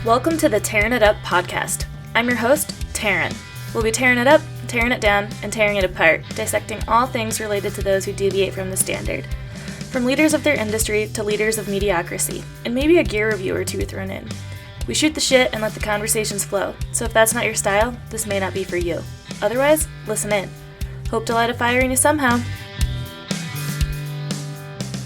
Welcome to the Tearing It Up podcast. I'm your host, Taryn. We'll be tearing it up, tearing it down, and tearing it apart, dissecting all things related to those who deviate from the standard. From leaders of their industry to leaders of mediocrity, and maybe a gear review or two thrown in. We shoot the shit and let the conversations flow, so if that's not your style, this may not be for you. Otherwise, listen in. Hope to light a fire in you somehow.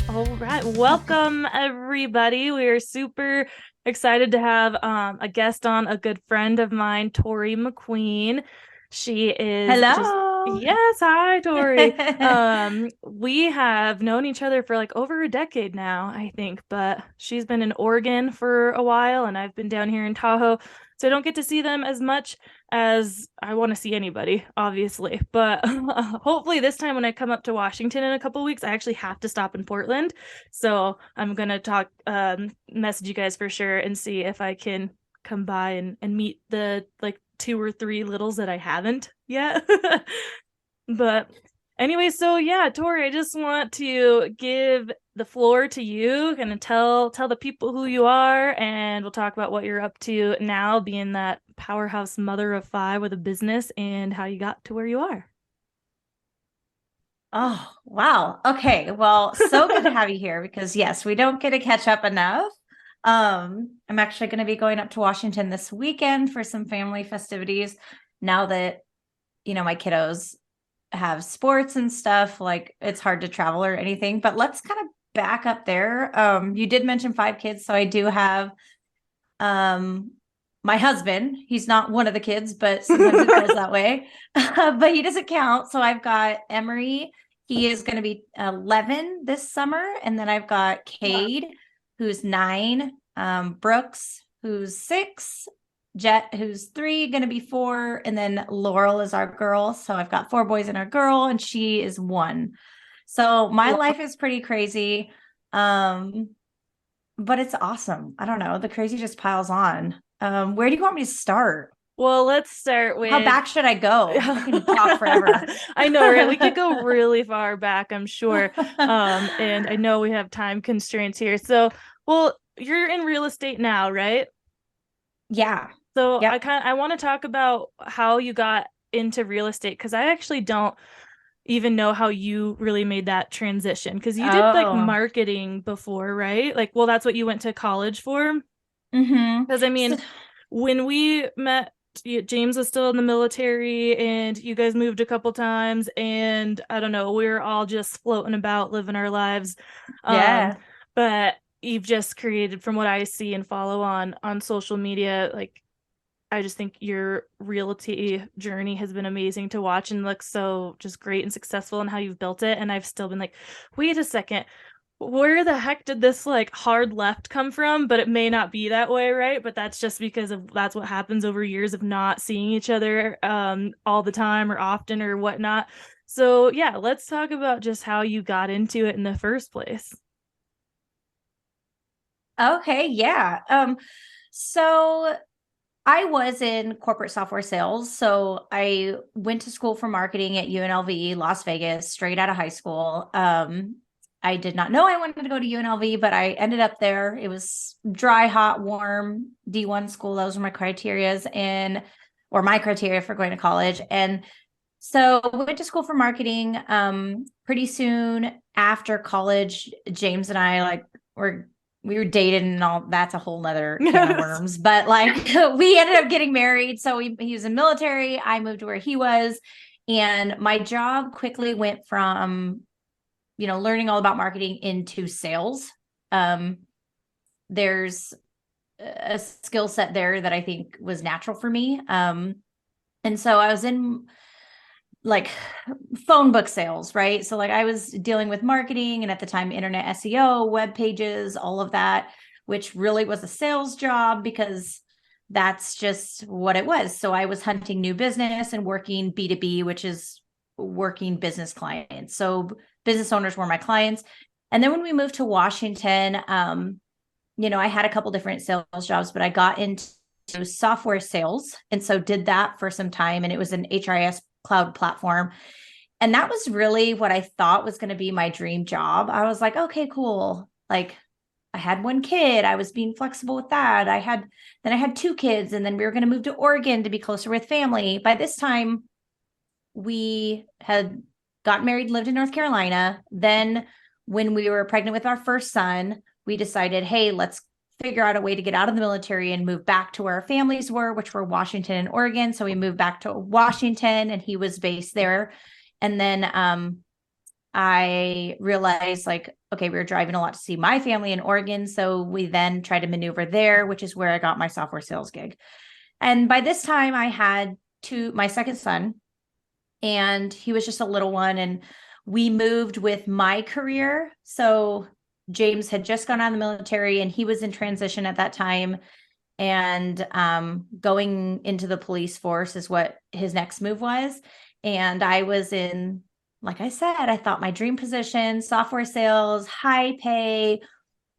All right, welcome everybody. We are super excited to have a guest on, a good friend of mine, Toree McQueen. She is yes, hi Toree. We have known each other for like over a decade now, I think, but she's been in Oregon for a while and I've been down here in Tahoe, so I don't get to see them as much as I want to see anybody, obviously. But hopefully this time when I come up to Washington in a couple weeks, I actually have to stop in Portland. So I'm going to message you guys for sure and see if I can come by and meet the like 2 or 3 littles that I haven't yet. But anyway, so yeah, Toree, I just want to give the floor to you, kind of tell the people who you are, and we'll talk about what you're up to now, being that powerhouse mother of 5 with a business, and how you got to where you are. Oh, wow. Okay. Well, so good to have you here because yes, we don't get to catch up enough. I'm actually going to be going up to Washington this weekend for some family festivities. Now that, my kiddos have sports and stuff, like it's hard to travel or anything, but let's kind of back up there. You did mention 5 kids. So I do have, my husband. He's not one of the kids, but sometimes it feels that way, but he doesn't count. So I've got Emery. He is going to be 11 this summer. And then I've got Cade, who's 9, Brooks, who's 6, Jet, who's 3, going to be 4. And then Laurel is our girl. So I've got 4 boys and a girl, and she is 1. So my life is pretty crazy. But it's awesome. I don't know. The crazy just piles on. Where do you want me to start? Well, let's start with... How back should I go? I can talk forever. I know, right? We could go really far back, I'm sure. And I know we have time constraints here. So, well, you're in real estate now, right? Yeah. So yep. I want to talk about how you got into real estate, because I actually don't even know how you really made that transition, because you did like marketing before, right? Like, well, that's what you went to college for. Because I mean, when we met, James was still in the military and you guys moved a couple times, and I don't know, we were all just floating about living our lives. But you've just created, from what I see and follow on social media, like, I just think your realty journey has been amazing to watch and looks so just great and successful in how you've built it. And I've still been like, wait a second, where the heck did this like hard left come from? But it may not be that way, right? But that's just because that's what happens over years of not seeing each other all the time or often or whatnot. So yeah, let's talk about just how you got into it in the first place. Okay, yeah. So I was in corporate software sales. So I went to school for marketing at UNLV, Las Vegas, straight out of high school. I did not know I wanted to go to UNLV, but I ended up there. It was dry, hot, warm, D1 school. Those were my criteria for going to college. And so I went to school for marketing. Pretty soon after college, James and I we were dated and all. That's a whole nother can of worms, but like we ended up getting married. So he was in military. I moved to where he was, and my job quickly went from, learning all about marketing into sales. There's a skill set there that I think was natural for me. And so I was in like phone book sales, right? So like I was dealing with marketing, and at the time, internet SEO, web pages, all of that, which really was a sales job because that's just what it was. So I was hunting new business and working B2B, which is working business clients. So business owners were my clients. And then when we moved to Washington, I had a couple different sales jobs, but I got into software sales. And so did that for some time. And it was an HRIS cloud platform. And that was really what I thought was going to be my dream job. I was like, okay, cool. Like I had one kid. I was being flexible with that. Then I had two kids, and then we were going to move to Oregon to be closer with family. By this time, we had got married, lived in North Carolina. Then when we were pregnant with our first son, we decided, hey, let's figure out a way to get out of the military and move back to where our families were, which were Washington and Oregon. So we moved back to Washington, and he was based there. And then I realized, like, okay, we were driving a lot to see my family in Oregon. So we then tried to maneuver there, which is where I got my software sales gig. And by this time I had my second son, and he was just a little one. And we moved with my career. So James had just gone out of the military, and he was in transition at that time. And going into the police force is what his next move was. And I was in, like I said, I thought my dream position, software sales, high pay.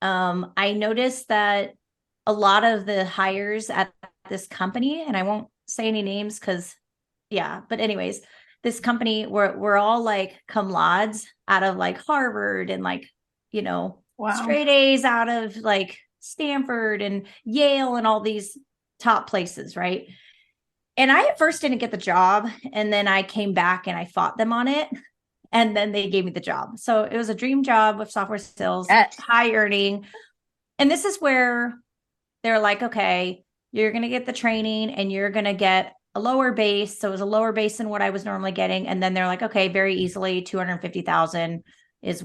I noticed that a lot of the hires at this company, and I won't say any names because, yeah, but anyways, this company we're all like cum laudes out of like Harvard, and like, straight A's out of like Stanford and Yale and all these top places, right? And I at first didn't get the job, and then I came back and I fought them on it, and then they gave me the job. So it was a dream job with software sales, high earning. And this is where they're like, okay, you're going to get the training and you're going to get a lower base. So it was a lower base than what I was normally getting. And then they're like, okay, very easily 250,000 is,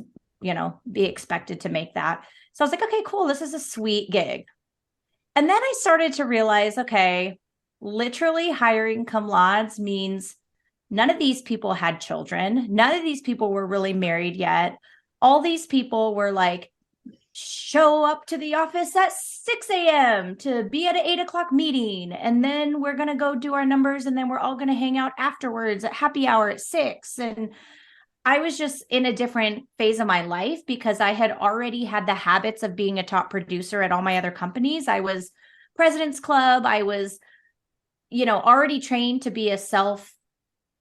be expected to make that. So I was like, okay, cool. This is a sweet gig. And then I started to realize, okay, literally hiring cum laudes means none of these people had children. None of these people were really married yet. All these people were like, show up to the office at 6 a.m. to be at an 8 o'clock meeting. And then we're going to go do our numbers. And then we're all going to hang out afterwards at happy hour at 6. And I was just in a different phase of my life because I had already had the habits of being a top producer at all my other companies. I was President's Club. I was, already trained to be a self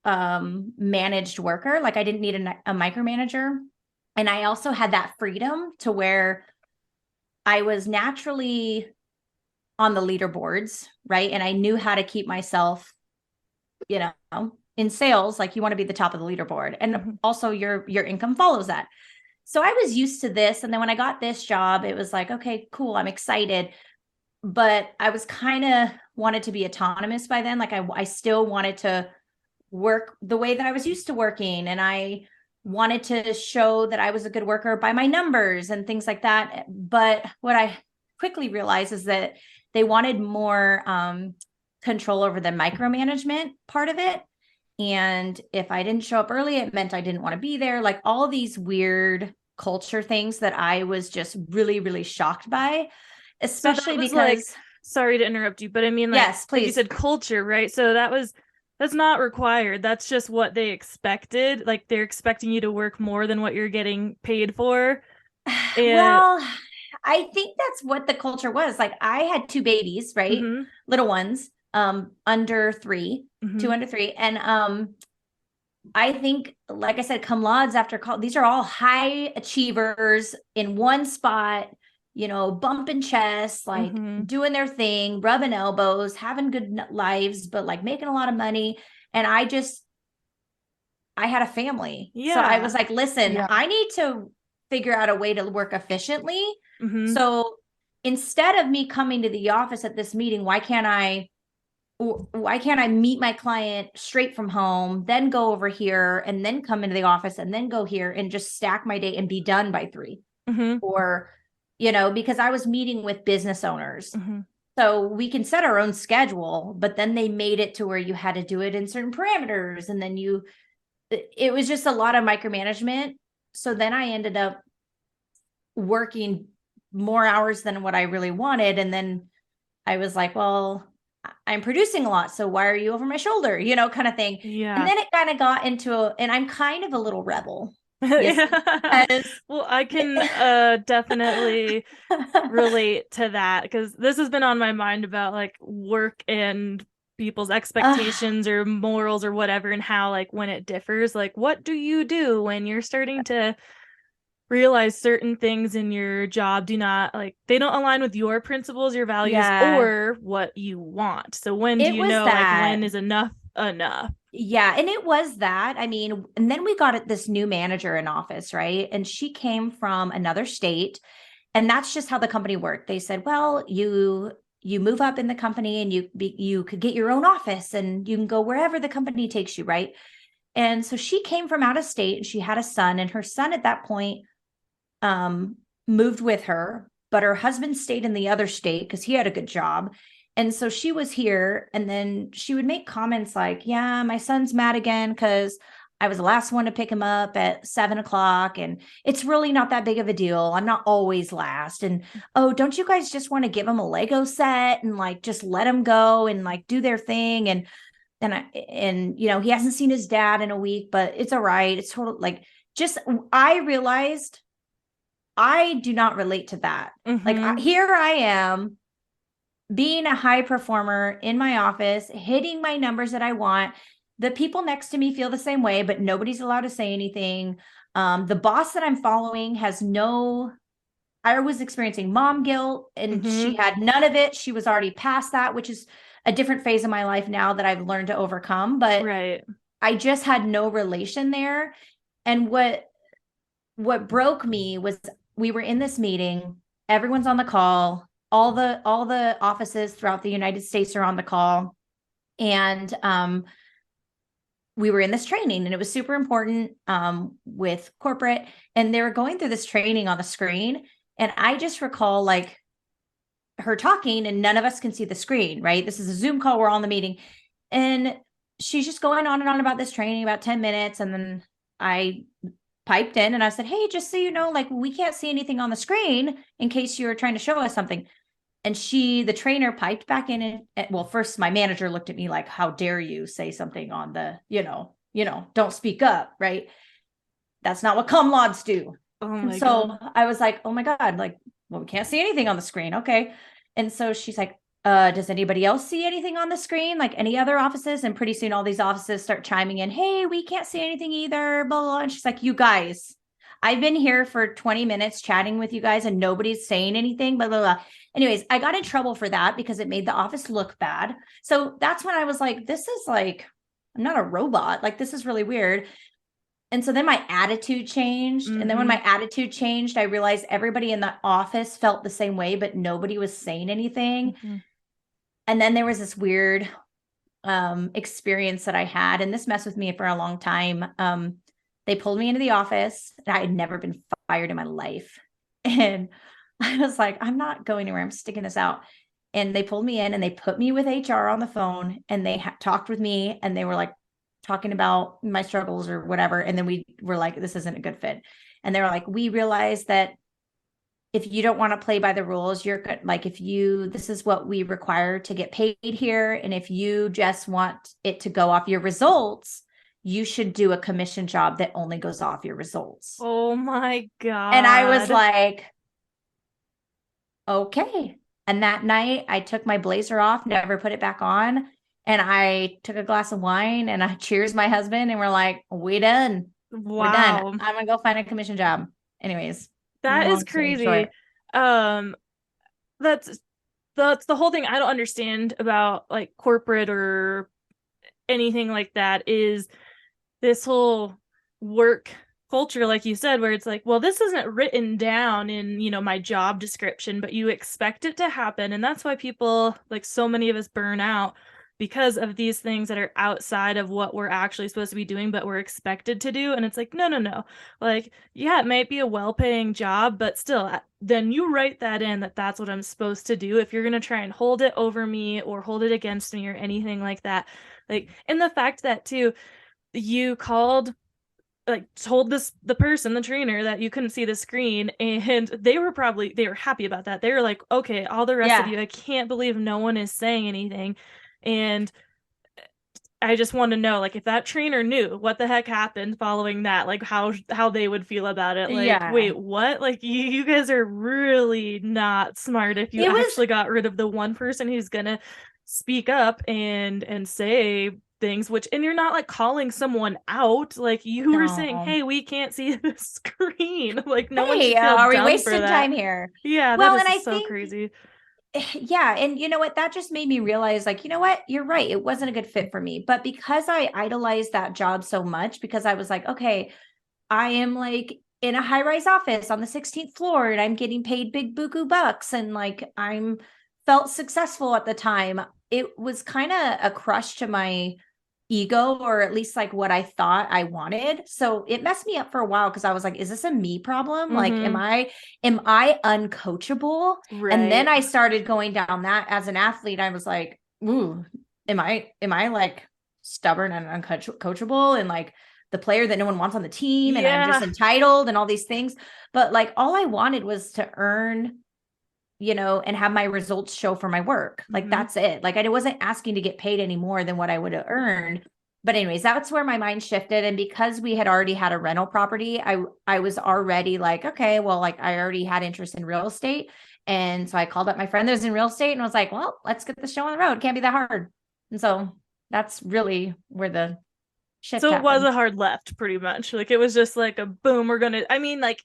managed worker. Like I didn't need a micromanager. And I also had that freedom to where I was naturally on the leaderboards, right? And I knew how to keep myself, in sales. Like you want to be the top of the leaderboard. And also your income follows that. So I was used to this. And then when I got this job, it was like, okay, cool. I'm excited. But I was kind of wanted to be autonomous by then. Like I still wanted to work the way that I was used to working. And I wanted to show that I was a good worker by my numbers and things like that. But what I quickly realized is that they wanted more control over the micromanagement part of it. And if I didn't show up early, it meant I didn't want to be there. Like all these weird culture things that I was just really, really shocked by, especially because like, sorry to interrupt you, but I mean, like, yes, please. Like you said, culture, right? So that's not required. That's just what they expected. Like they're expecting you to work more than what you're getting paid for. Well, I think that's what the culture was. Like I had two babies, right? Little ones, under 3, 2 under 3. And I think, like I said, cum laudes after college, these are all high achievers in one spot, bumping chests, like doing their thing, rubbing elbows, having good lives, but like making a lot of money. And I had a family. Yeah. So I was like, listen, I need to figure out a way to work efficiently. So instead of me coming to the office at this meeting, why can't I meet my client straight from home, then go over here and then come into the office and then go here and just stack my day and be done by 3? Or, because I was meeting with business owners. So we can set our own schedule, but then they made it to where you had to do it in certain parameters. And then it was just a lot of micromanagement. So then I ended up working more hours than what I really wanted. And then I was like, well, I'm producing a lot. So why are you over my shoulder? Kind of thing. Yeah. And then it kind of got into and I'm kind of a little rebel. Yes, well, I can definitely relate to that because this has been on my mind about like work and people's expectations or morals or whatever, and how like when it differs, like what do you do when you're starting to realize certain things in your job do not like they don't align with your principles, your values, Yeah. or what you want. So when do It you was know like that. when is enough enough? Yeah, and it was that. I mean, and then we got this new manager in office, right? And she came from another state, and that's just how the company worked. They said, "Well, you move up in the company and you could get your own office and you can go wherever the company takes you, right?" And so she came from out of state and she had a son, and her son at that point um, moved with her, but her husband stayed in the other state because he had a good job. And so she was here, and then she would make comments like, "Yeah, my son's mad again because I was the last one to pick him up at 7 o'clock, and it's really not that big of a deal. I'm not always last. And oh, don't you guys just want to give him a Lego set and like just let him go and like do their thing?" And he hasn't seen his dad in a week, but it's all right. It's total like just I realized I do not relate to that. Mm-hmm. Here I am being a high performer in my office, hitting my numbers that I want. The people next to me feel the same way, but nobody's allowed to say anything. The boss that I'm following I was experiencing mom guilt, and Mm-hmm. she had none of it. She was already past that, which is a different phase of my life now that I've learned to overcome. But Right. I just had no relation there. And what broke me was we were in this meeting, everyone's on the call, all the offices throughout the United States are on the call, and we were in this training, and it was super important with corporate, and they were going through this training on the screen, and I just recall like her talking and none of us can see the screen, right? This is a Zoom call, we're on the meeting, and she's just going on and on about this training about 10 minutes, and then I piped in and I said, "Hey, just so you know, like we can't see anything on the screen in case you're trying to show us something." And the trainer piped back in, and well, first my manager looked at me like, "How dare you say something on the, don't speak up, right? That's not what cum lauds do." Oh And my so god. I was like, "Oh my God, like, well, we can't see anything on the screen." Okay. And so she's like, does anybody else see anything on the screen? Like any other offices?" And pretty soon all these offices start chiming in, "Hey, we can't see anything either, blah, blah, blah." And she's like, "You guys, I've been here for 20 minutes chatting with you guys and nobody's saying anything, blah, blah, blah." Anyways, I got in trouble for that because it made the office look bad. So that's when I was like, this is like, I'm not a robot. Like, this is really weird. And so then my attitude changed. And then when Mm-hmm. my attitude changed, I realized everybody in the office felt the same way, but nobody was saying anything. Mm-hmm. And then there was this weird experience that I had, and this messed with me for a long time. They pulled me into the office. I had never been fired in my life. And I was like, "I'm not going anywhere. I'm sticking this out." And they pulled me in and they put me with HR on the phone, and they talked with me, and they were like talking about my struggles or whatever. And then we were like, "This isn't a good fit." And they were like, "We realize that if you don't want to play by the rules, you're good. Like, this is what we require to get paid here. And if you just want it to go off your results, you should do a commission job that only goes off your results." Oh my And I was god. like, "Okay." And that night I took my blazer off, never put it back on. And I took a glass of wine and I cheers my husband, and we're like, "We done. We're done. Wow. I'm going to go find a commission job." Anyways, That is long story crazy. short. Um, that's the whole thing I don't understand about like corporate or anything like that is this whole work culture, like you said, where it's like, well, this isn't written down in, my job description, but you expect it to happen. And that's why people, like so many of us, burn out because of these things that are outside of what we're actually supposed to be doing, but we're expected to do. And it's like, no, no, no. Like, yeah, it might be a well-paying job, but still, then you write that in that that's what I'm supposed to do. If you're going to try and hold it over me or hold it against me or anything like that. Like, and the fact that too, you called like told the person, the trainer, that you couldn't see the screen, and they were happy about that. They were like, okay, all the rest of Yeah. you, I can't believe no one is saying anything. And I just want to know, like, if that trainer knew what the heck happened following that, like how they would feel about it. Like, Yeah. wait, what? Like, you guys are really not smart if you It was actually got rid of the one person who's gonna speak up and say things, and you're not like calling someone out. Like you were saying, No. hey, we can't see the screen. Like no one Hey, should feel are we dumb for wasting that. time here? Yeah, that Well, is and I just so think, crazy. yeah. And you know what? That just made me realize, like, you know what? You're right. It wasn't a good fit for me. But because I idolized that job so much, because I was like, okay, I am like in a high rise office on the 16th floor and I'm getting paid big buku bucks. And like, I'm felt successful at the time. It was kind of a crush to my ego, or at least like what I thought I wanted. So it messed me up for a while because I was like, is this a me problem? Like, am I uncoachable? And then Right. I started going down that as an athlete. I was like, ooh, am I like stubborn and uncoachable and like the player that no one wants on the team, and I'm just Yeah. entitled and all these things? But like all I wanted was to earn, and have my results show for my work. Like that's it. Like I wasn't asking to get paid any more than what I would have earned. But anyways, that's where my mind shifted. And because we had already had a rental property, I was already like, okay, well, like I already had interest in real estate. And so I called up my friend that was in real estate and was like, well, let's get the show on the road. Can't be that hard. And so that's really where the shift So it was happened. a hard left, pretty much. Like it was just like a boom, we're gonna, I mean, like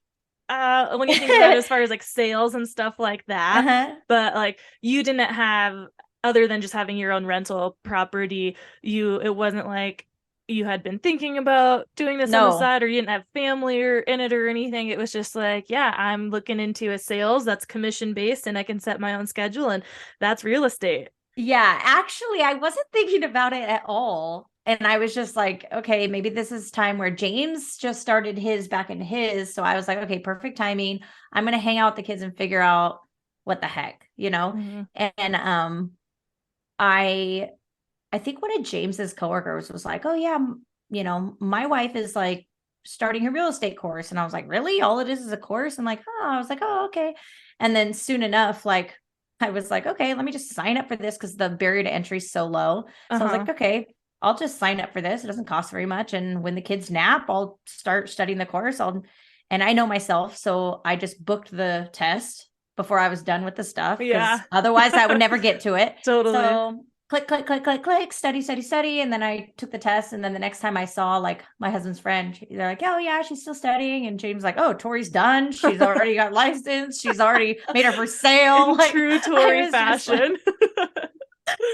when you think about it as far as like sales and stuff like that, Uh-huh. but like you didn't have, other than just having your own rental property, it wasn't like you had been thinking about doing this on the No. side, or you didn't have family or in it or anything. It was just like, yeah, I'm looking into a sales that's commission based and I can set my own schedule, and that's real estate. Yeah, actually, I wasn't thinking about it at all. And I was just like, okay, maybe this is time where James just started his back into his. So I was like, okay, perfect timing. I'm going to hang out with the kids and figure out what the heck, you know? Mm-hmm. And I I think one of James's coworkers was like, oh yeah, my wife is like starting her real estate course. And I was like, really? All it is a course? I'm like, oh, I was like, oh, okay. And then soon enough, like I was like, okay, let me just sign up for this because the barrier to entry is so low. So I was Uh-huh. like, okay, I'll just sign up for this. It doesn't cost very much. And when the kids nap, I'll start studying the course. And I know myself. So I just booked the test before I was done with the stuff because Yeah. otherwise I would never get to it. Totally. So click, click, click, click, click, study, study, study. And then I took the test. And then the next time I saw like my husband's friend, they're like, oh yeah, she's still studying. And James like, oh, Tori's done. She's already got licensed. She's already made her first sale. In Like true I Toree was just like, fashion.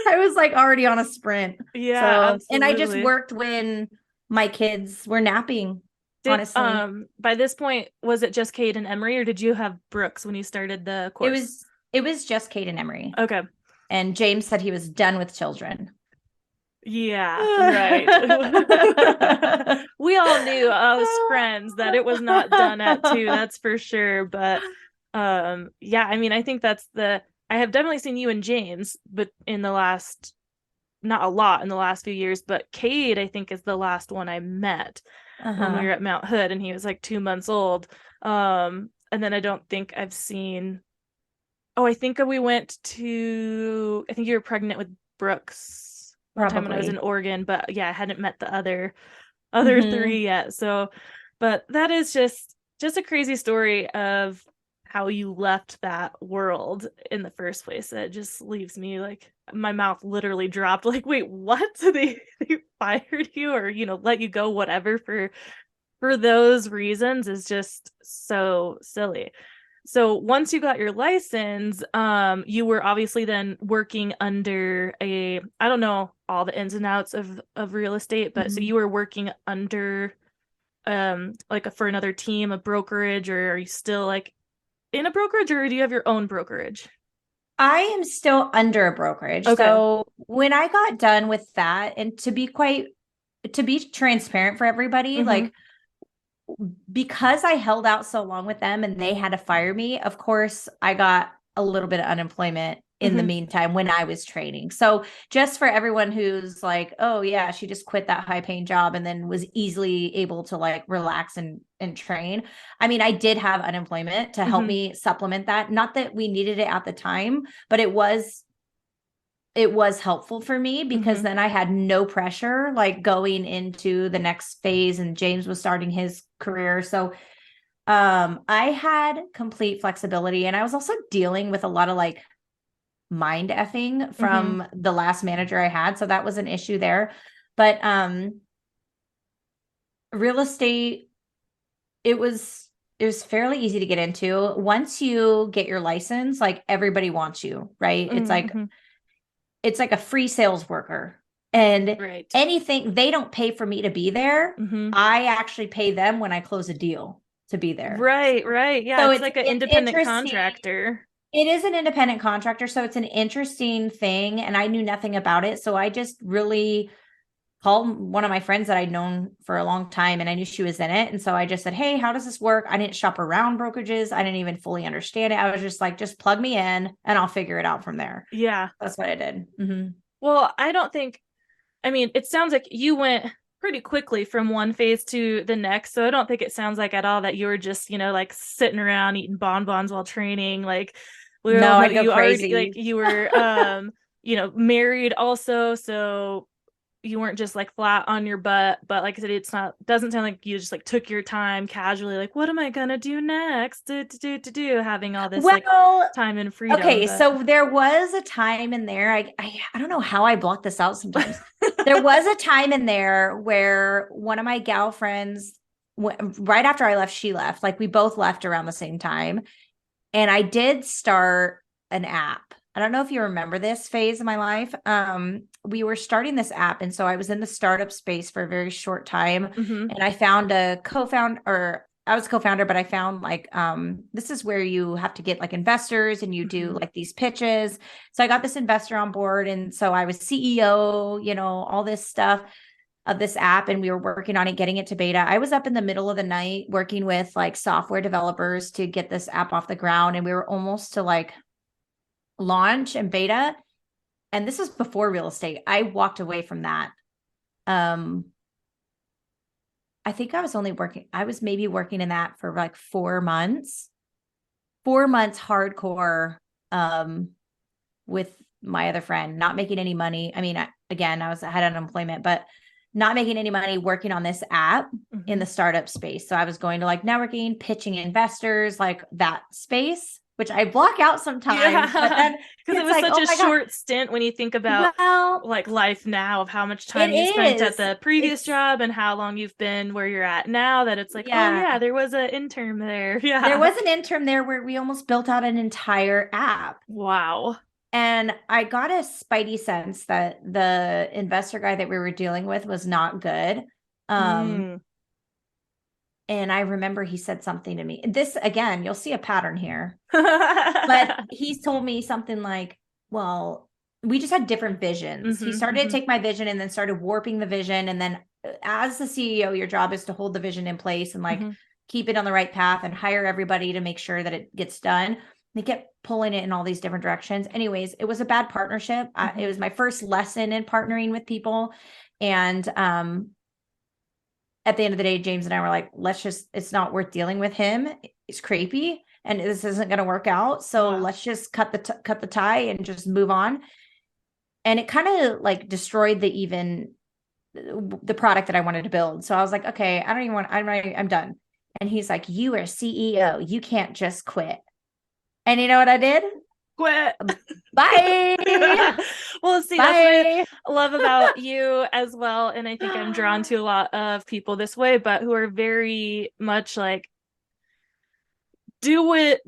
I was like already on a sprint. Yeah, So, and I just absolutely. worked when my kids were napping, Did honestly. by this point, was it just Kate and Emery, or did you have Brooks when you started the It course? was it was just Kate and Emery. Okay. And James said he was done with children. Yeah, right. We all knew us friends that it was not done at 2, that's for sure. But yeah, I mean, I think I have definitely seen you and James, but in the last, not a lot in the last few years, but Cade, I think, is the last one I met when we were Uh-huh. at Mount Hood, and he was like 2 months old. And then I don't think I've seen, oh, I think we went to, I think you were pregnant with Brooks one time when I was in Probably. Oregon, but yeah, I hadn't met the other Hmm. 3 yet. So, but that is just a crazy story of how you left that world in the first place. It just leaves me like my mouth literally dropped. Like, wait, what? They fired you, or let you go, whatever, for those reasons, is just so silly. So once you got your license, you were obviously then working under I don't know all the ins and outs of real estate, but so Hmm. you were working under like for another team, a brokerage, or are you still like in a brokerage, or do you have your own brokerage? I am still under a brokerage. Okay. So when I got done with that, and to be transparent for everybody, Mm-hmm. like because I held out so long with them and they had to fire me, of course, I got a little bit of unemployment in the Mm-hmm. meantime when I was training. So, just for everyone who's like, oh, yeah, she just quit that high paying job and then was easily able to like relax and train. I mean, I did have unemployment to help Mm-hmm. me supplement that. Not that we needed it at the time, but it was helpful for me because Mm-hmm. then I had no pressure like going into the next phase, and James was starting his career. So I had complete flexibility, and I was also dealing with a lot of like mind effing Mm-hmm. from the last manager I had. So that was an issue there. But real estate, it was fairly easy to get into. Once you get your license, like everybody wants you, right? Mm-hmm. It's like a free sales worker. And Right. anything, they don't pay for me to be there. Mm-hmm. I actually pay them when I close a deal to be there. Right, right. Yeah, So it's like an it's independent interesting. contractor. It is an independent contractor, so it's an interesting thing, and I knew nothing about it. So I just really called one of my friends that I'd known for a long time, and I knew she was in it. And so I just said, "Hey, how does this work?" I didn't shop around brokerages. I didn't even fully understand it. I was just like, just plug me in and I'll figure it out from there. Yeah. That's what I did. Well, I don't think, I mean, it sounds like you went pretty quickly from one phase to the next. So I don't think it sounds like at all that you were just, like sitting around eating bonbons while training. Like, No, no, I'd go you already, like, crazy. you were, married also. So you weren't just like flat on your butt. But like I said, doesn't sound like you just like took your time casually, like, what am I going to do next? Having all this like Well, time and freedom. okay, But so there was a time in there. I don't know how I block this out sometimes. There was a time in there where one of my gal friends, right after I left, she left. Like we both left around the same time. And I did start an app. I don't know if you remember this phase of my life. We were starting this app. And so I was in the startup space for a very short time. mm-hmm, And I found a co-founder, or I was co-founder, but I found like this is where you have to get like investors and you do mm-hmm. like these pitches. So I got this investor on board. And so I was CEO, all this stuff of this app, and we were working on it, getting it to beta. I was up in the middle of the night working with like software developers to get this app off the ground, and we were almost to like launch and beta. And this was before real estate. I walked away from that. um I think I was maybe working in that for like 4 months. 4 months hardcore, um with my other friend, not making any money. I mean, again, I had unemployment, but not making any money working on this app in Mm-hmm. the startup space. So I was going to like networking, pitching investors, like that space, which I block out sometimes. But Yeah, then because it it's was like, such oh a my God. short stint when you think about Well, like life now, of how much it time you spent at is. the previous It's, job and how long you've been where you're at now, that it's like, oh yeah. yeah, there was an intern there. There Yeah. was an interim there where we almost built out an entire app. Wow. And I got a spidey sense that the investor guy that we were dealing with was not good. Um, Mm. and I remember he said something to me. This, again, you'll see a pattern here. But he's told me something like, well, we just had different visions. He Mm-hmm, started to mm-hmm, take my vision and then started warping the vision. And then as the CEO, your job is to hold the vision in place and like mm-hmm, keep it on the right path and hire everybody to make sure that it gets done. They kept pulling it in all these different directions. Anyways, it was a bad partnership. It mm-hmm. was my first lesson in partnering with people. And at the end of the day, James and I were like, it's not worth dealing with him. It's creepy and this isn't going to work out. So Wow. let's just cut the tie and just move on. And it kind of like destroyed the product that I wanted to build. So I was like, okay, I don't even want, I'm done. And he's like, you are CEO. You can't just quit. And you know what I did? Quit. Bye. Well, see, that's what Bye. I love about you as well. And I think I'm drawn to a lot of people this way, but who are very much like, do it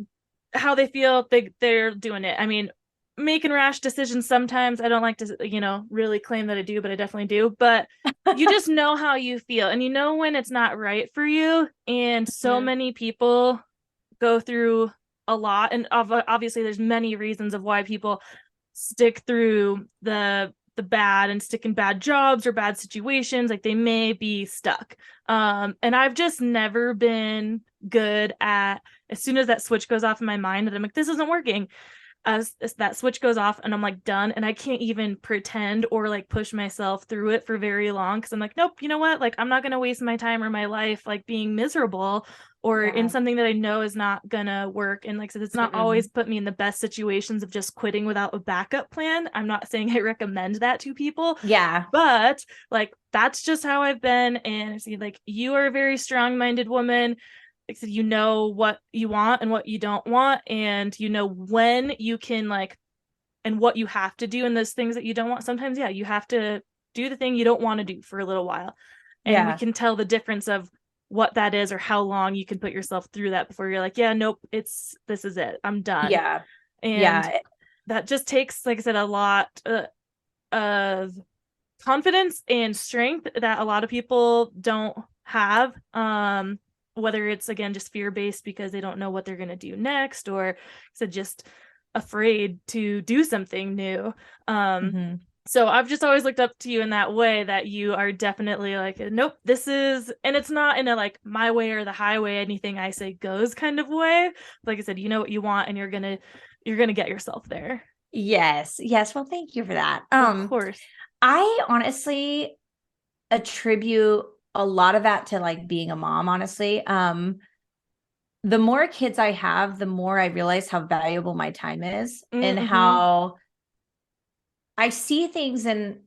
how they feel they're doing it. I mean, making rash decisions sometimes, I don't like to, really claim that I do, but I definitely do. But you just know how you feel and you know when it's not right for you. And so many people go through a lot. And obviously, there's many reasons of why people stick through the bad and stick in bad jobs or bad situations. Like they may be stuck. And I've just never been good at, as soon as that switch goes off in my mind, that I'm like, this isn't working, as that switch goes off and I'm like done, and I can't even pretend or like push myself through it for very long, because I'm like, nope, you know what, like I'm not going to waste my time or my life like being miserable or in Yeah. something that I know is not gonna work. And like I said, it's not always put me in the best situations of just quitting without a backup plan. I'm not saying I recommend that to people, Yeah. but like that's just how I've been. And I see, like, you are a very strong-minded woman. Like I said, you know what you want and what you don't want, and you know when you can, like, and what you have to do in those things that you don't want. Sometimes, yeah, you have to do the thing you don't want to do for a little while. And we Yeah. can tell the difference of what that is or how long you can put yourself through that before you're like, yeah, nope, this is it. I'm done. Yeah. And Yeah. that just takes, like I said, a lot of confidence and strength that a lot of people don't have. Whether it's, again, just fear-based because they don't know what they're going to do next, or so just afraid to do something new. So I've just always looked up to you in that way, that you are definitely like, nope, this is, and it's not in a like my way or the highway, anything I say goes kind of way. Like I said, you know what you want, and you're gonna get yourself there. Yes. Yes. Well, thank you for that. Of course. I honestly attribute a lot of that to like being a mom, honestly. The more kids I have, the more I realize how valuable my time is, and how I see things and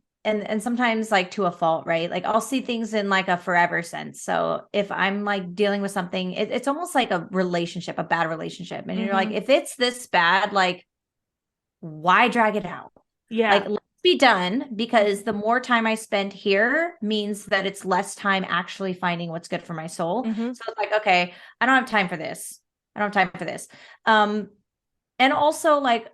sometimes like to a fault, right? Like I'll see things in like a forever sense. So if I'm like dealing with something, it's almost like a relationship, a bad relationship. And you're like, if it's this bad, like, why drag it out? Yeah. Like, let's be done, because the more time I spend here means that it's less time actually finding what's good for my soul. So it's like, okay, I don't have time for this. I don't have time for this. And also, like,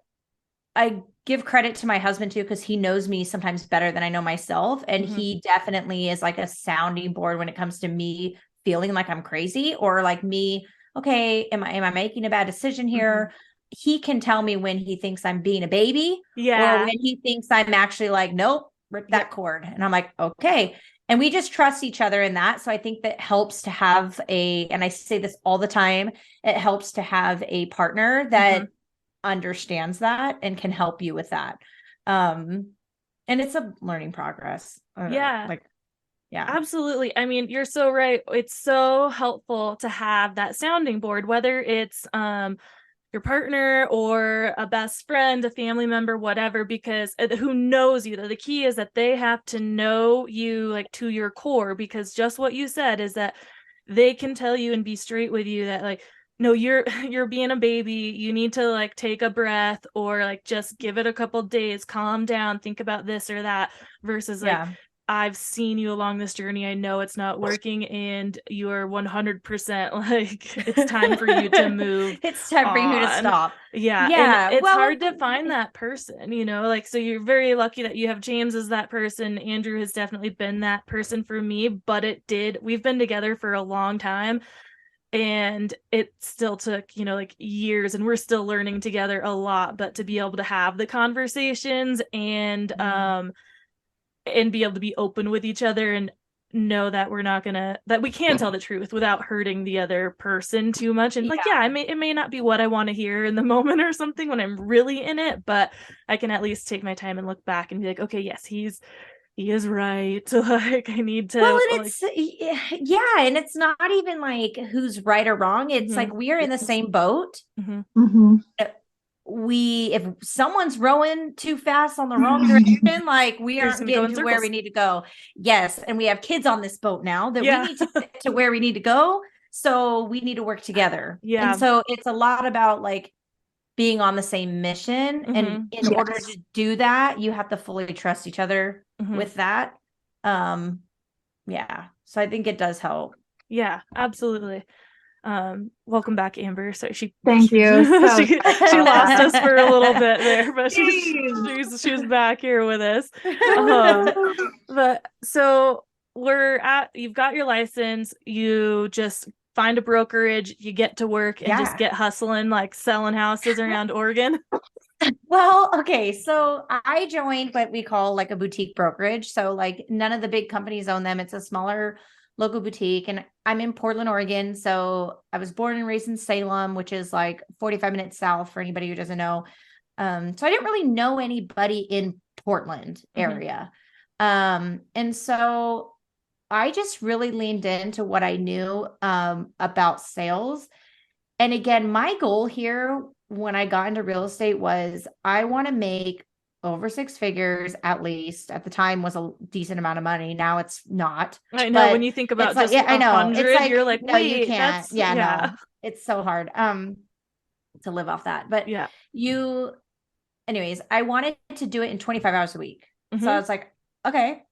I give credit to my husband too, because he knows me sometimes better than I know myself. And he definitely is like a sounding board when it comes to me feeling like I'm crazy, or like me, okay, am I making a bad decision here? He can tell me when he thinks I'm being a baby, or when he thinks I'm actually like, nope, rip that cord. And I'm like, okay. And we just trust each other in that. So I think that helps to have and I say this all the time, it helps to have a partner that understands that and can help you with that. And it's a learning progress. Absolutely. I mean, you're so right. It's so helpful to have that sounding board, whether it's your partner or a best friend, a family member, whatever, because who knows you. The key is that they have to know you like to your core, because just what you said is that they can tell you and be straight with you that like, no, you're being a baby, you need to like take a breath, or like just give it a couple days, calm down, think about this or that, versus like, I've seen you along this journey, I know it's not working, and you are 100% like, it's time for you to move. It's time for you to stop. Yeah. And it's hard to find that person, like, so you're very lucky that you have James as that person. Andrew has definitely been that person for me, but we've been together for a long time, and it still took like years, and we're still learning together a lot, but to be able to have the conversations and be able to be open with each other, and know that that we can tell the truth without hurting the other person too much. And like, it may not be what I want to hear in the moment or something when I'm really in it, but I can at least take my time and look back and be like, okay, yes, he is right. Like, I need to. Well, and it's and it's not even like who's right or wrong. It's like we are in the same boat. If someone's rowing too fast on the wrong direction, like we aren't getting to where we need to go. Yes, and we have kids on this boat now that we need to get to where we need to go. So we need to work together. Yeah, and so it's a lot about like being on the same mission, and in order to do that, you have to fully trust each other with that. So I think it does help. Yeah, absolutely. Welcome back, Amber. So thank you. She lost us for a little bit there, but she's back here with us. But so you've got your license, you just find a brokerage, you get to work and just get hustling, like selling houses around Oregon. Well, okay. So I joined what we call like a boutique brokerage. So like none of the big companies own them. It's a smaller local boutique, and I'm in Portland, Oregon. So I was born and raised in Salem, which is like 45 minutes south for anybody who doesn't know. So I didn't really know anybody in Portland area. And so I just really leaned into what I knew about sales. And again, my goal here when I got into real estate was I want to make over six figures, at least. At the time was a decent amount of money. Now it's not. I know, when you think about just I know. 100, it's like, you're like, no, wait, you can't. no. It's so hard to live off that. But anyways, I wanted to do it in 25 hours a week. So I was like, okay,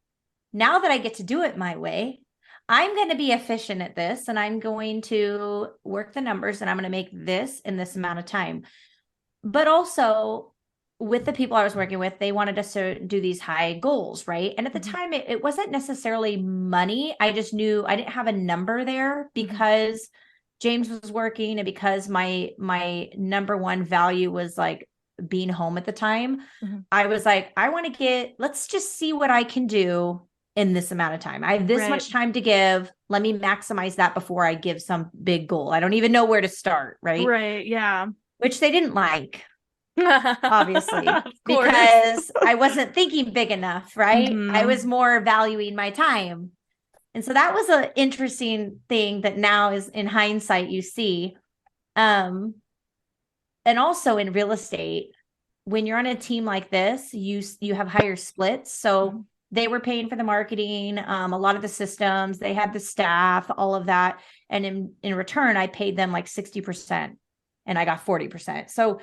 now that I get to do it my way, I'm going to be efficient at this, and I'm going to work the numbers, and I'm going to make this in this amount of time. But also with the people I was working with, they wanted us to do these high goals, right? And at the time, it wasn't necessarily money. I just knew I didn't have a number there because James was working, and because my number one value was like being home at the time. I was like, I want to let's just see what I can do in this amount of time. I have this much time to give. Let me maximize that before I give some big goal. I don't even know where to start, right? Right, yeah. Which they didn't like, obviously, because I wasn't thinking big enough, right? I was more valuing my time. And so that was an interesting thing that now is in hindsight, you see. And also in real estate, when you're on a team like this, you have higher splits. So they were paying for the marketing, a lot of the systems, they had the staff, all of that. And in return, I paid them like 60% and I got 40%. So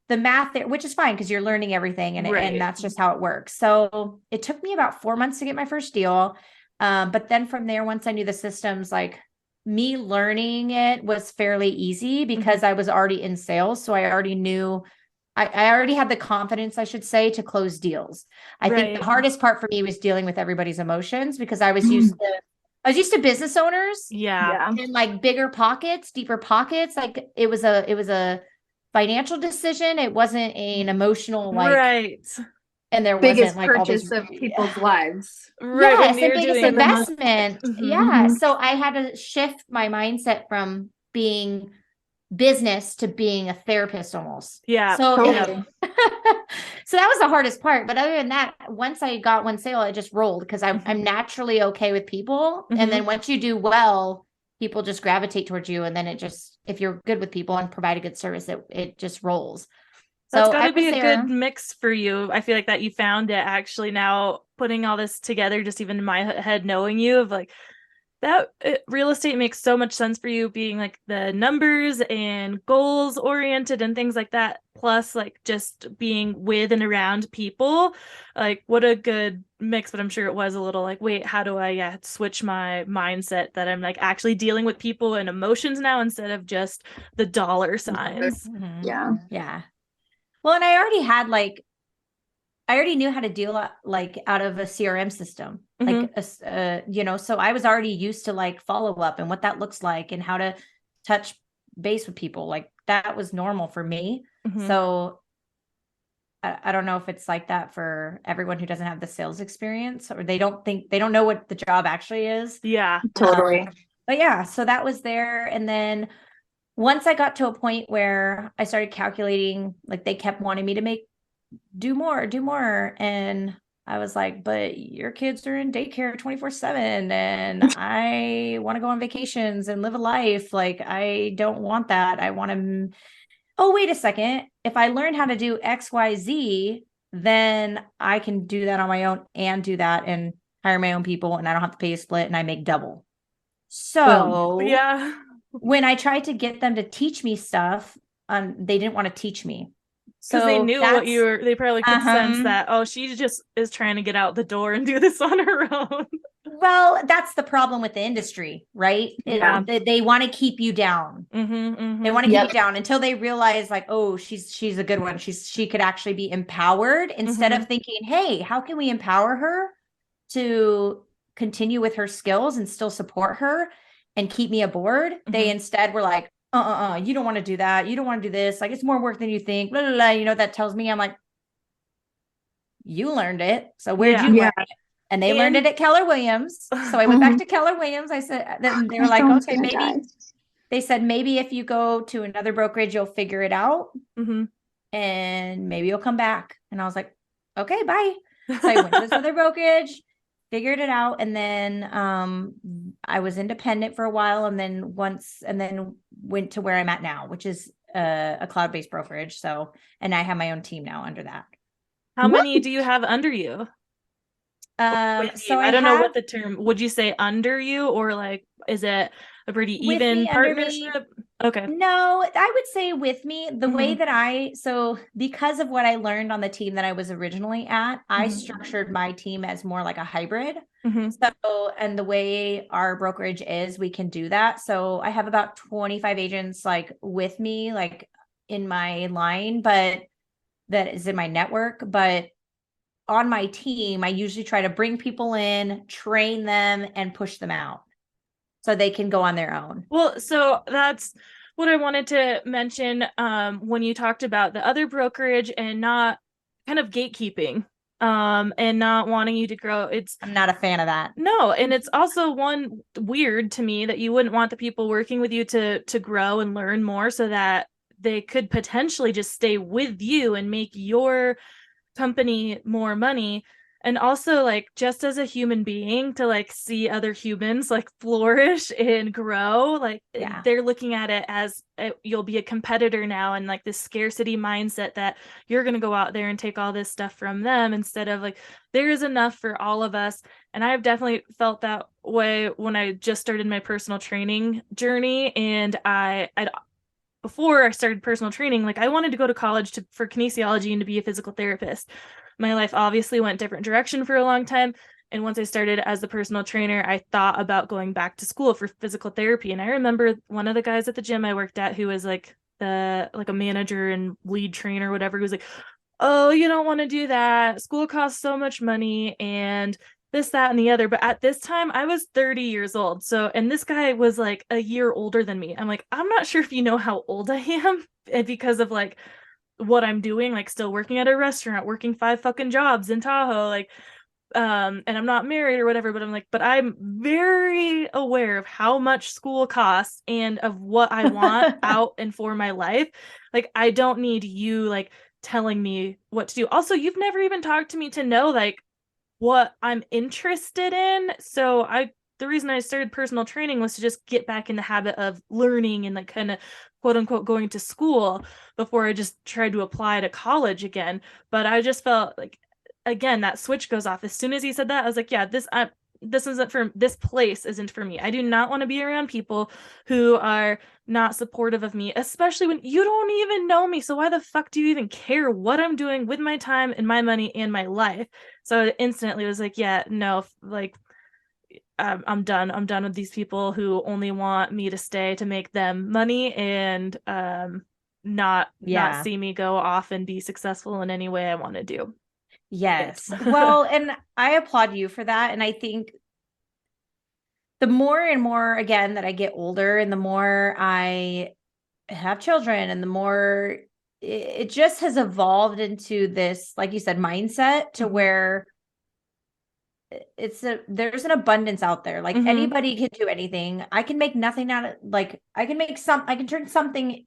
the math there, which is fine because you're learning everything, and that's just how it works. So it took me about 4 months to get my first deal. But then from there, once I knew the systems, like me learning it was fairly easy because I was already in sales. So I already knew, I already had the confidence, I should say, to close deals. I think the hardest part for me was dealing with everybody's emotions because I was used to business owners. Yeah. And like bigger pockets, deeper pockets. Like it was a financial decision. It wasn't an emotional, like, and there biggest wasn't like purchase of people's lives. Yes, the biggest investment. Yeah. So I had to shift my mindset from being business to being a therapist almost. Yeah. So, Totally. so that was the hardest part. But other than that, once I got one sale, it just rolled because I'm naturally okay with people. And then once you do well, people just gravitate towards you. And then it just, if you're good with people and provide a good service, it just rolls. That's got to be a good mix for you. I feel like that you found it actually now, putting all this together, just even in my head, knowing you, of like that real estate makes so much sense for you, being like the numbers and goals oriented and things like that. Plus like just being with and around people, like what a good mix. But I'm sure it was a little like, wait, how do I switch my mindset that I'm like actually dealing with people and emotions now instead of just the dollar signs. Yeah. Well, and I already knew how to deal like out of a CRM system, like, so I was already used to like follow up and what that looks like and how to touch base with people. Like that was normal for me. So I don't know if it's like that for everyone who doesn't have the sales experience, or they don't know what the job actually is. Yeah, totally. But yeah, so that was there. And then once I got to a point where I started calculating, like they kept wanting me to do more. And I was like, but your kids are in daycare 24/7 and I want to go on vacations and live a life. Like, I don't want that. I want to, oh, wait a second. If I learn how to do X, Y, Z, then I can do that on my own and do that and hire my own people, and I don't have to pay a split and I make double. So yeah. When I tried to get them to teach me stuff, they didn't want to teach me. Because they knew what you were, they probably could sense that, oh, she just is trying to get out the door and do this on her own. Well, that's the problem with the industry, right? Yeah. They want to keep you down. They want to keep you down until they realize like, oh, she's a good one. She could actually be empowered, instead of thinking, hey, how can we empower her to continue with her skills and still support her and keep me aboard. They instead were like, you don't want to do that. You don't want to do this. Like, it's more work than you think. Blah, blah, blah. You know, that tells me, I'm like, you learned it. So where'd you learn it? And they learned it at Keller Williams. So I went back to Keller Williams. I said, then they were like, okay, maybe. They said, maybe if you go to another brokerage, you'll figure it out. And maybe you'll come back. And I was like, okay, bye. So I went to this other brokerage, figured it out. And then I was independent for a while, and then went to where I'm at now, which is a cloud-based brokerage. So, and I have my own team now under that. How many do you have under you? So I don't know what the term, would you say under you, or like, is it a pretty even partnership? Okay. No, I would say with me, the way that so because of what I learned on the team that I was originally at, I structured my team as more like a hybrid. So, and the way our brokerage is, we can do that. So I have about 25 agents like with me, like in my line, but that is in my network. But on my team, I usually try to bring people in, train them, and push them out so they can go on their own. Well, so that's what I wanted to mention when you talked about the other brokerage and not kind of gatekeeping and not wanting you to grow. I'm not a fan of that. No, and it's also one weird to me that you wouldn't want the people working with you to grow and learn more so that they could potentially just stay with you and make your company more money. And also, like, just as a human being, to like see other humans like flourish and grow, like they're looking at it as you'll be a competitor now, and like this scarcity mindset that you're going to go out there and take all this stuff from them instead of like there is enough for all of us. And I've definitely felt that way when I just started my personal training journey. And before I started personal training, like I wanted to go to college for kinesiology and to be a physical therapist. My life obviously went different direction for a long time. And once I started as the personal trainer, I thought about going back to school for physical therapy. And I remember one of the guys at the gym I worked at who was like a manager and lead trainer, whatever, he was like, oh, you don't want to do that. School costs so much money and this, that, and the other. But at this time, I was 30 years old. So, and this guy was like a year older than me. I'm like, I'm not sure if you know how old I am because of like what I'm doing, like still working at a restaurant, working 5 fucking jobs in Tahoe, like, and I'm not married or whatever, but I'm like, but I'm very aware of how much school costs and of what I want out and for my life. Like, I don't need you like telling me what to do. Also, you've never even talked to me to know like what I'm interested in. So the reason I started personal training was to just get back in the habit of learning and like kind of quote unquote going to school before I just tried to apply to college again. But I just felt like, again, that switch goes off. As soon as he said that, I was like, yeah, this place isn't for me. I do not want to be around people who are not supportive of me, especially when you don't even know me. So why the fuck do you even care what I'm doing with my time and my money and my life? So it instantly was like, yeah, no, like I'm done. I'm done with these people who only want me to stay to make them money and not see me go off and be successful in any way I want to do. Yes. Well, and I applaud you for that. And I think the more and more, again, that I get older and the more I have children and the more it just has evolved into this, like you said, mindset to where there's an abundance out there. Like anybody can do anything. I can make nothing out of I can make something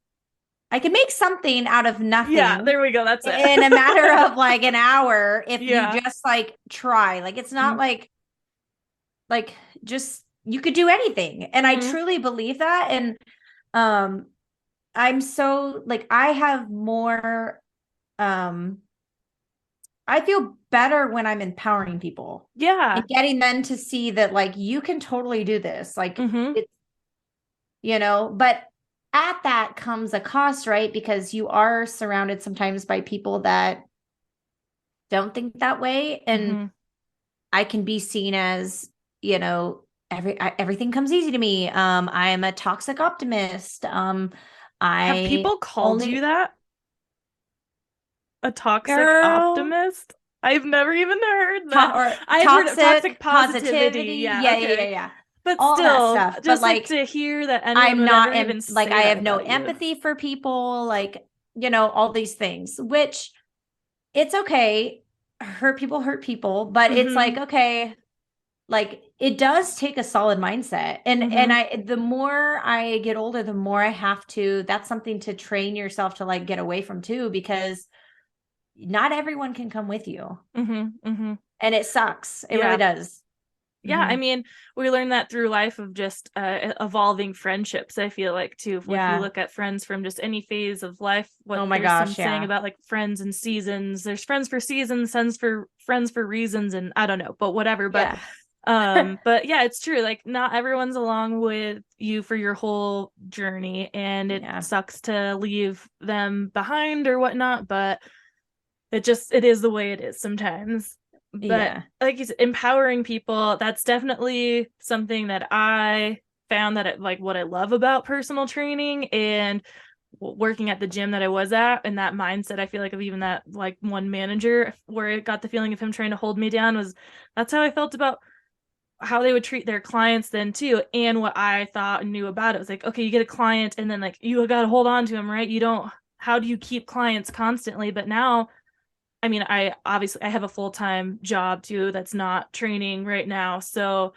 out of nothing. Yeah, there we go. That's it. In a matter of like an hour if you just like try. Like it's not like just you could do anything. And I truly believe that. And I'm so like I have more I feel better when I'm empowering people. Yeah. And getting them to see that like you can totally do this. Like it's, but at that comes a cost, right? Because you are surrounded sometimes by people that don't think that way. And I can be seen as, everything comes easy to me. I'm a toxic optimist. Have people called you that? A toxic optimist? I've never even heard that. I've heard of toxic positivity. Yeah. But all still, that stuff. just but like to hear that anyone I'm would not ever even like say I that have no about you. empathy for people, like all these things, which it's okay. Hurt people, but it's like okay, like it does take a solid mindset. And the more I get older, the more I have to. That's something to train yourself to like get away from too, because not everyone can come with you, and it sucks. It really does. Yeah, I mean, we learn that through life of just evolving friendships. I feel like too, if you look at friends from just any phase of life, saying about like friends and seasons. There's friends for seasons, friends for reasons, and I don't know, but whatever. But but yeah, it's true. Like not everyone's along with you for your whole journey, and it sucks to leave them behind or whatnot. But it is the way it is sometimes. But like you said, empowering people, that's definitely something that I found that like what I love about personal training and working at the gym that I was at, and that mindset I feel like of even that like one manager where I got the feeling of him trying to hold me down was that's how I felt about how they would treat their clients then too, and what I thought and knew about it was like, okay, you get a client and then like you got to hold on to him, right? You don't, how do you keep clients constantly? But now, I mean, I have a full-time job too that's not training right now, so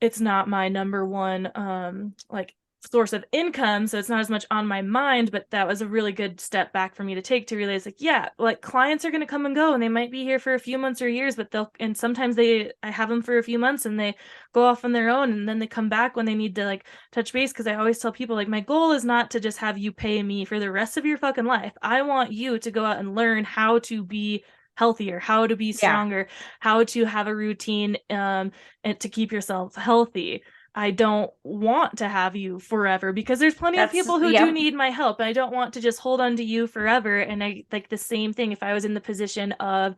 it's not my number one like source of income, so it's not as much on my mind. But that was a really good step back for me to take, to realize like, yeah, like clients are going to come and go and they might be here for a few months or years, but and sometimes I have them for a few months and they go off on their own, and then they come back when they need to like touch base. Because I always tell people like, my goal is not to just have you pay me for the rest of your fucking life. I want you to go out and learn how to be healthier, how to be stronger, how to have a routine, and to keep yourself healthy. I don't want to have you forever, because there's plenty of people who do need my help. And I don't want to just hold on to you forever. And I like the same thing if I was in the position of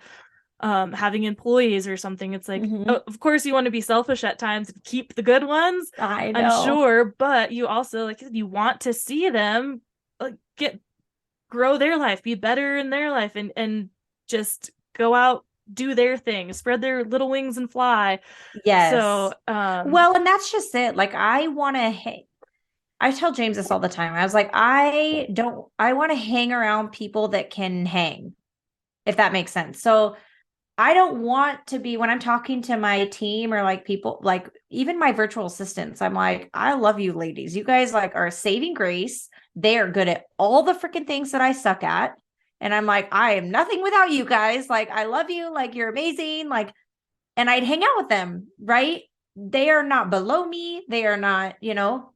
having employees or something. It's like, of course you want to be selfish at times and keep the good ones, I know, I'm sure, but you also like, you want to see them like grow their life, be better in their life, and just go out, do their thing, spread their little wings and fly. So well, and that's just it. Like I want to I tell James this all the time. I was like, I want to hang around people that can hang, if that makes sense. So I don't want to be, when I'm talking to my team or like people, like even my virtual assistants, I'm like, I love you ladies. You guys like are a saving grace. They are good at all the freaking things that I suck at. And I'm like, I am nothing without you guys. Like, I love you. Like, you're amazing. Like, and I'd hang out with them, right? They are not below me. They are not,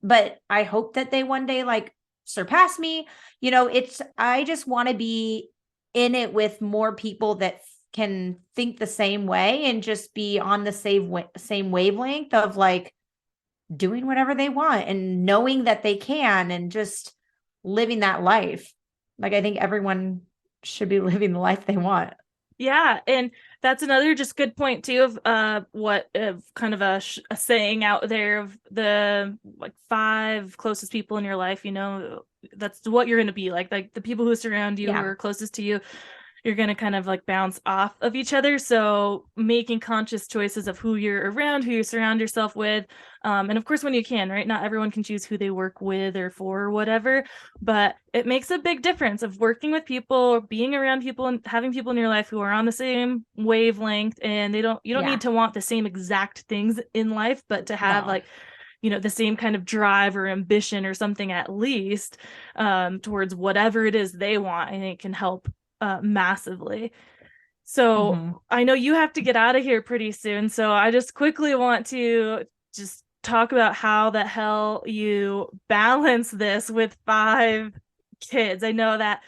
but I hope that they one day like surpass me. I just want to be in it with more people that can think the same way and just be on the same wavelength of like doing whatever they want and knowing that they can and just living that life. Like, I think everyone should be living the life they want. Yeah. And that's another just good point too of what kind of a saying out there of the like 5 closest people in your life, that's what you're going to be like the people who surround you, who are closest to you, you're going to kind of like bounce off of each other. So making conscious choices of who you're around, who you surround yourself with. And of course, when you can, right? Not everyone can choose who they work with or for or whatever, but it makes a big difference of working with people, being around people, and having people in your life who are on the same wavelength. And you don't need to want the same exact things in life, but to have like, the same kind of drive or ambition or something at least towards whatever it is they want. I think can help massively. So I know you have to get out of here pretty soon. So I just quickly want to just talk about how the hell you balance this with 5 kids. I know that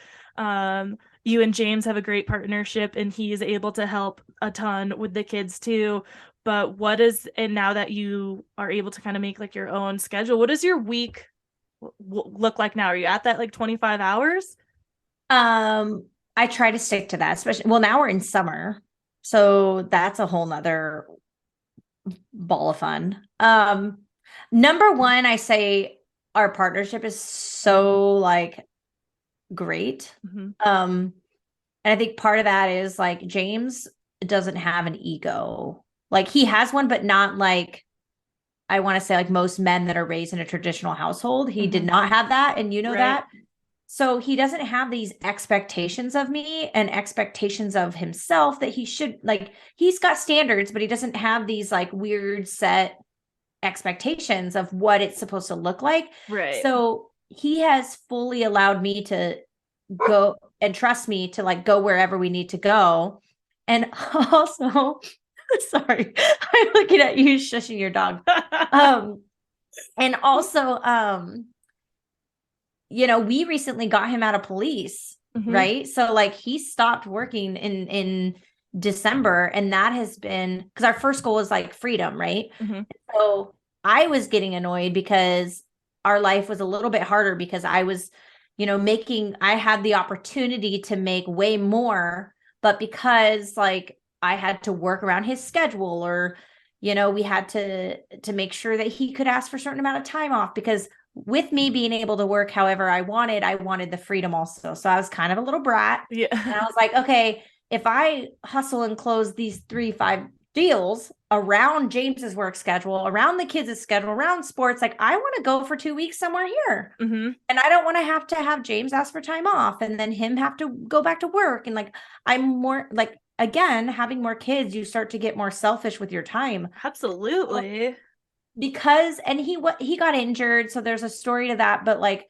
you and James have a great partnership and he's able to help a ton with the kids too. But and now that you are able to kind of make like your own schedule, what does your week look like now? Are you at that like 25 hours? I try to stick to that, especially, well, now we're in summer, so that's a whole nother ball of fun. Number one, I say our partnership is so like great. And I think part of that is like James doesn't have an ego. Like he has one, but not like, I want to say like most men that are raised in a traditional household. He did not have that. And that. So he doesn't have these expectations of me and expectations of himself that he should, like, he's got standards, but he doesn't have these like weird set expectations of what it's supposed to look like. Right. So he has fully allowed me to go and trust me to like go wherever we need to go. And also, sorry, I'm looking at you shushing your dog. And also, we recently got him out of police, right? So like he stopped working in December, and that has been because our first goal was like freedom, right? So I was getting annoyed because our life was a little bit harder because I was, I had the opportunity to make way more, but because like I had to work around his schedule, or, we had to make sure that he could ask for a certain amount of time off, because with me being able to work however I wanted the freedom also. So I was kind of a little brat. Yeah. And I was like, okay, if I hustle and close these 3-5 deals around James's work schedule, around the kids' schedule, around sports, like I want to go for 2 weeks somewhere here. Mm-hmm. And I don't want to have James ask for time off and then him have to go back to work. And like, I'm more like, again, having more kids, you start to get more selfish with your time. Absolutely. Because, and he got injured. So there's a story to that. But like,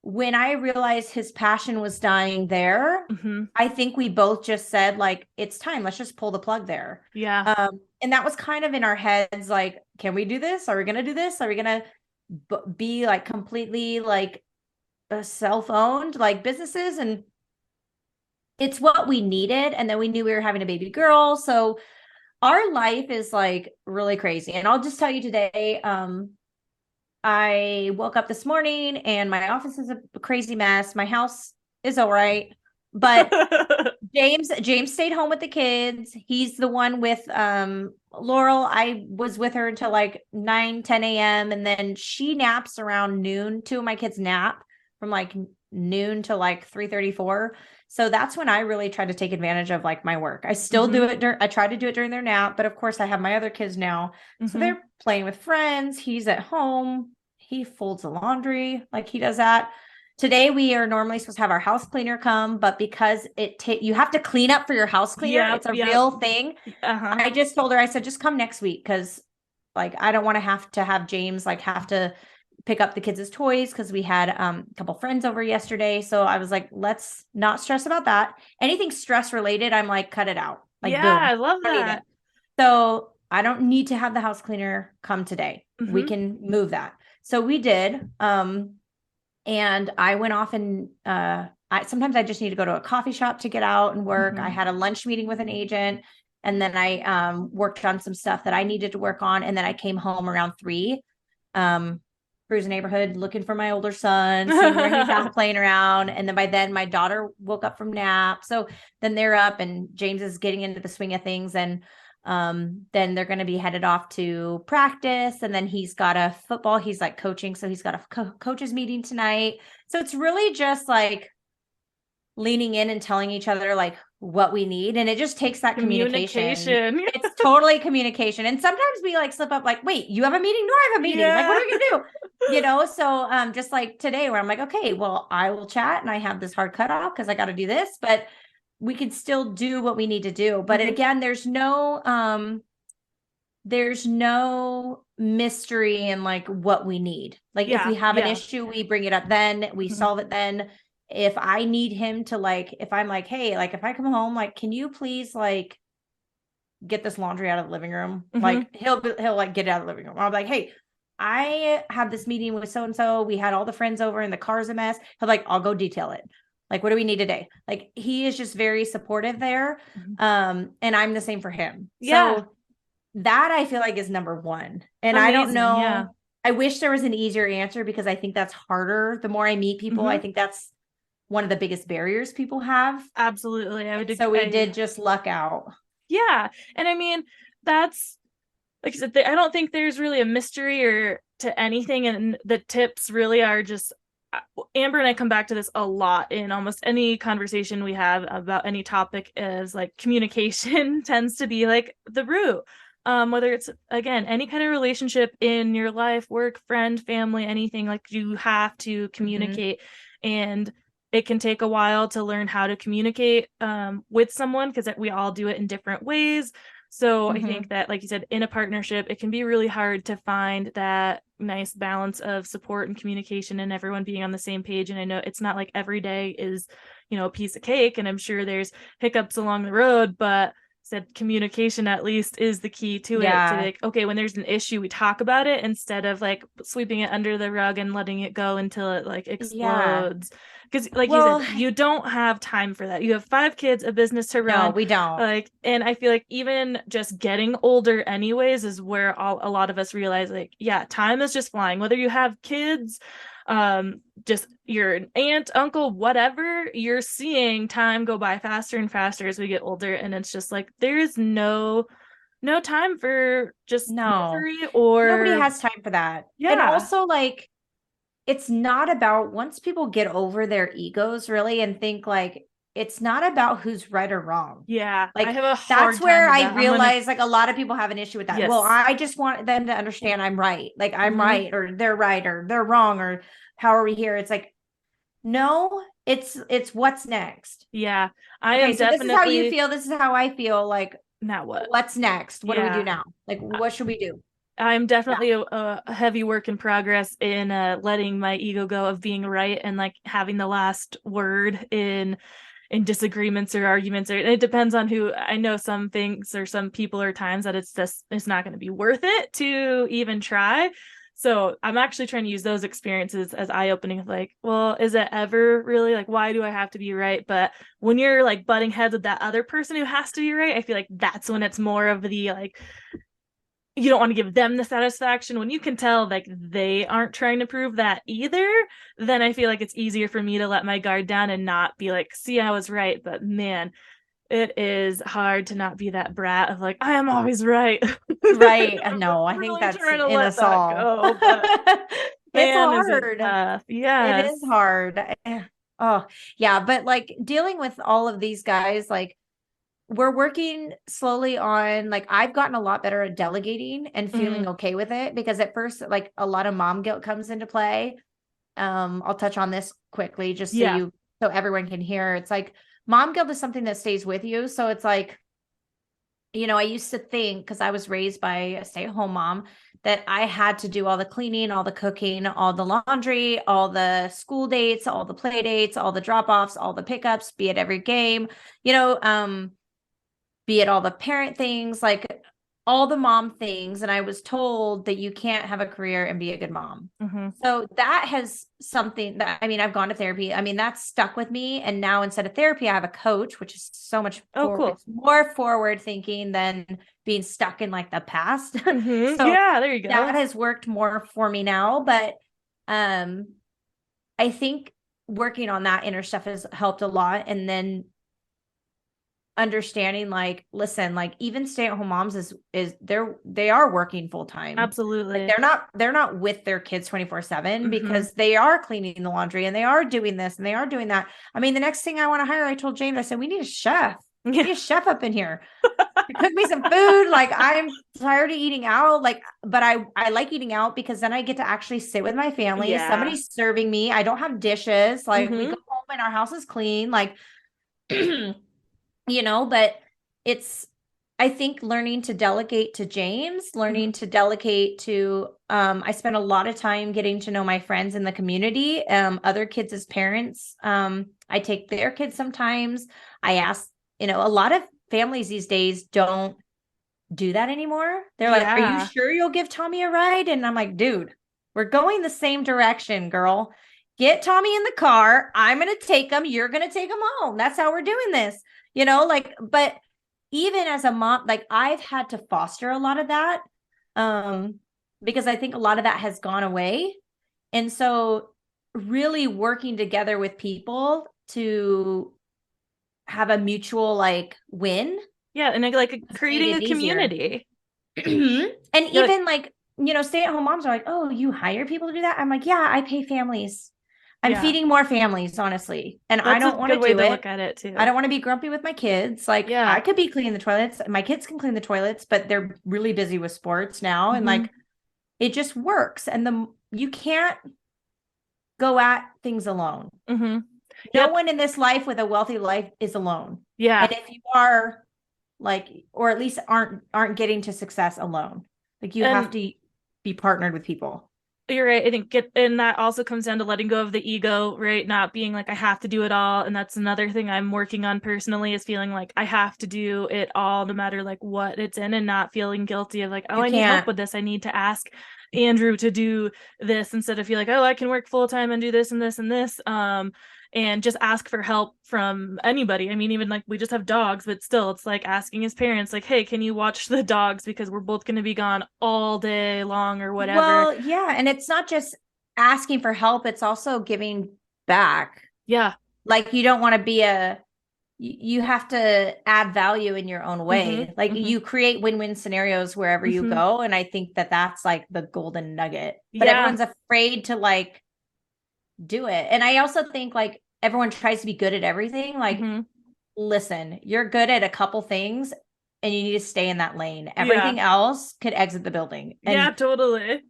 when I realized his passion was dying there, Mm-hmm. I think we both just said, like, it's time. Let's just pull the plug there. Yeah. And that was kind of in our heads, like, can we do this? Are we going to do this? Are we going to be like completely like self-owned like businesses? And it's what we needed. And then we knew we were having a baby girl. So our life is like really crazy. And I'll just tell you today, I woke up this morning and my office is a crazy mess. My house is all right. But James stayed home with the kids. He's the one with Laurel. I was with her until like 9-10 a.m. and then she naps around noon. 2 of my kids nap from like noon to like 3:34. So that's when I really try to take advantage of like my work. I still do it. I try to do it during their nap, but of course I have my other kids now. So they're playing with friends. He's at home. He folds the laundry. Like he does that. Today we are normally supposed to have our house cleaner come, but because you have to clean up for your house cleaner. It's a real thing. I just told her, I said, just come next week. Cause like, I don't want to have James like have to pick up the kids' toys, because we had a couple friends over yesterday. So I was like, let's not stress about that. Anything stress related, I'm like, cut it out. Like, yeah, boom. I love that. So I don't need to have the house cleaner come today. We can move that. So we did. And I went off and sometimes I just need to go to a coffee shop to get out and work. I had a lunch meeting with an agent, and then I worked on some stuff that I needed to work on. And then I came home around 3, cruise the neighborhood, looking for my older son, seeing where he's out playing around. And then by then my daughter woke up from nap. So then they're up and James is getting into the swing of things. And then they're going to be headed off to practice. And then he's got a football. He's like coaching. So he's got a coaches meeting tonight. So it's really just like leaning in and telling each other like what we need. And it just takes that communication. It's totally communication. And sometimes we like slip up like, wait, you have a meeting? No, I have a meeting. Like, what are we going to do? So just like today where I'm like, okay, well, I will chat and I have this hard cutoff because I got to do this, but we can still do what we need to do. But again, there's no mystery in like what we need. Like if we have an issue, we bring it up then, we solve it then. If I need him to like, if I'm like, hey, like if I come home, like, can you please like get this laundry out of the living room? Like he'll like get it out of the living room. I'll be like, hey, I have this meeting with so-and-so. We had all the friends over and the car's a mess. He'll like, I'll go detail it. Like, what do we need today? Like, he is just very supportive there. And I'm the same for him. Yeah. So that I feel like is number one. And Amazing, I don't know. I wish there was an easier answer because I think that's harder. The more I meet people, I think that's one of the biggest barriers people have. Absolutely. So we did just luck out. Yeah. And I mean, that's, like I said, I don't think there's really a mystery or to anything. And the tips really are just, Amber and I come back to this a lot in almost any conversation we have about any topic, is like communication tends to be like the root. Whether it's, again, any kind of relationship in your life, work, friend, family, anything, like you have to communicate. And it can take a while to learn how to communicate with someone, because we all do it in different ways. So I think that, like you said, in a partnership, it can be really hard to find that nice balance of support and communication and everyone being on the same page. And I know it's not like every day is, a piece of cake, and I'm sure there's hiccups along the road, but said communication at least is the key to it. To like, okay, when there's an issue, we talk about it instead of like sweeping it under the rug and letting it go until it like explodes. Because like you said, you don't have time for that. You have 5 kids, a business to run. No, we don't. Like, and I feel like even just getting older anyways is where a lot of us realize like, yeah, time is just flying. Whether you have kids, just your aunt, uncle, whatever, you're seeing time go by faster and faster as we get older. And it's just like, there is no time for just misery or nobody has time for that. Yeah. And also like, it's not about, once people get over their egos really and think like, it's not about who's right or wrong. Yeah. Like I have a hard that's where time with I that. realize like a lot of people have an issue with that. Yes. Well, I just want them to understand I'm right. Like I'm right, or they're wrong, or how are we here? It's like, no, it's what's next. Yeah. I Okay, am so definitely. this is how you feel. This is how I feel. Like, now what? what's next? What do we do now? Like, what should we do? I'm definitely a heavy work in progress in letting my ego go of being right and like having the last word in disagreements or arguments, or it depends on who. I know some things or some people or times that it's not going to be worth it to even try. So I'm actually trying to use those experiences as eye-opening of like, well, is it ever really like, why do I have to be right? But when you're like butting heads with that other person who has to be right, I feel like that's when it's more of the like, you don't want to give them the satisfaction. When you can tell like they aren't trying to prove that either, then I feel like it's easier for me to let my guard down and not be like, see, I was right. But man, it is hard to not be that brat of like, I am always right. Right. No, I think really that's trying to in let us that all. go, but It's man, is it hard. tough. It Yes. is hard. Oh, yeah. But like dealing with all of these guys, like we're working slowly on, like, I've gotten a lot better at delegating and feeling okay with it, because at first, like a lot of mom guilt comes into play. I'll touch on this quickly just so everyone can hear. It's like mom guilt is something that stays with you. So it's like, you know, I used to think, because I was raised by a stay-at-home mom, that I had to do all the cleaning, all the cooking, all the laundry, all the school dates, all the play dates, all the drop-offs, all the pickups, be at every game, you know, be it all the parent things, like all the mom things. And I was told that you can't have a career and be a good mom. So that has something that, I mean, I've gone to therapy. I mean, that's stuck with me. And now instead of therapy, I have a coach, which is so much cool. It's more forward thinking than being stuck in like the past. So yeah, there you go. That has worked more for me now. But I think working on that inner stuff has helped a lot. And then understanding, like, listen, like even stay-at-home moms they are working full-time. Absolutely. Like they're not with their kids 24/7 because they are cleaning the laundry and they are doing this and they are doing that. I mean, the next thing I want to hire, I told James, I said, we need a chef. We need a chef up in here to cook me some food. Like, I'm tired of eating out. Like, but I like eating out because then I get to actually sit with my family. Somebody's serving me. I don't have dishes. Like, we go home and our house is clean. Like, you know, but it's, I think, learning to delegate to James, learning to delegate to, I spent a lot of time getting to know my friends in the community, other kids as parents. I take their kids sometimes. I ask, you know, a lot of families these days don't do that anymore. They're like, are you sure you'll give Tommy a ride? And I'm like, dude, we're going the same direction, girl. Get Tommy in the car. I'm going to take him. You're going to take him home. That's how we're doing this. You know, like, but even as a mom, like I've had to foster a lot of that, because I think a lot of that has gone away. And so really working together with people to have a mutual like win. Yeah. And like creating a community. And even like, you know, stay-at-home moms are like, oh, you hire people to do that? I'm like, yeah, I pay families. I'm feeding more families, honestly. And I don't want to do it. Look at it too. I don't want to be grumpy with my kids. Like, I could be cleaning the toilets. My kids can clean the toilets, but they're really busy with sports now. And like, it just works. And you can't go at things alone. No one in this life with a wealthy life is alone. And if you are, like, or at least aren't getting to success alone, like you have to be partnered with people. You're right. I think and that also comes down to letting go of the ego, right? Not being like, I have to do it all. And that's another thing I'm working on personally, is feeling like I have to do it all, no matter like what it's in, and not feeling guilty of like, oh, I need help with this. I need to ask Andrew to do this, instead of feel like, oh, I can work full time and do this and this and this. And just ask for help from anybody. I mean, even like we just have dogs, but still it's like asking his parents, like, hey, can you watch the dogs? Because we're both going to be gone all day long or whatever. Well, yeah. And it's not just asking for help, it's also giving back. Yeah. Like you don't want to be you have to add value in your own way. Like you create win-win scenarios wherever you go. And I think that that's like the golden nugget, but everyone's afraid to like do it. And I also think like everyone tries to be good at everything. Like, listen, you're good at a couple things and you need to stay in that lane. Everything else could exit the building. And, totally.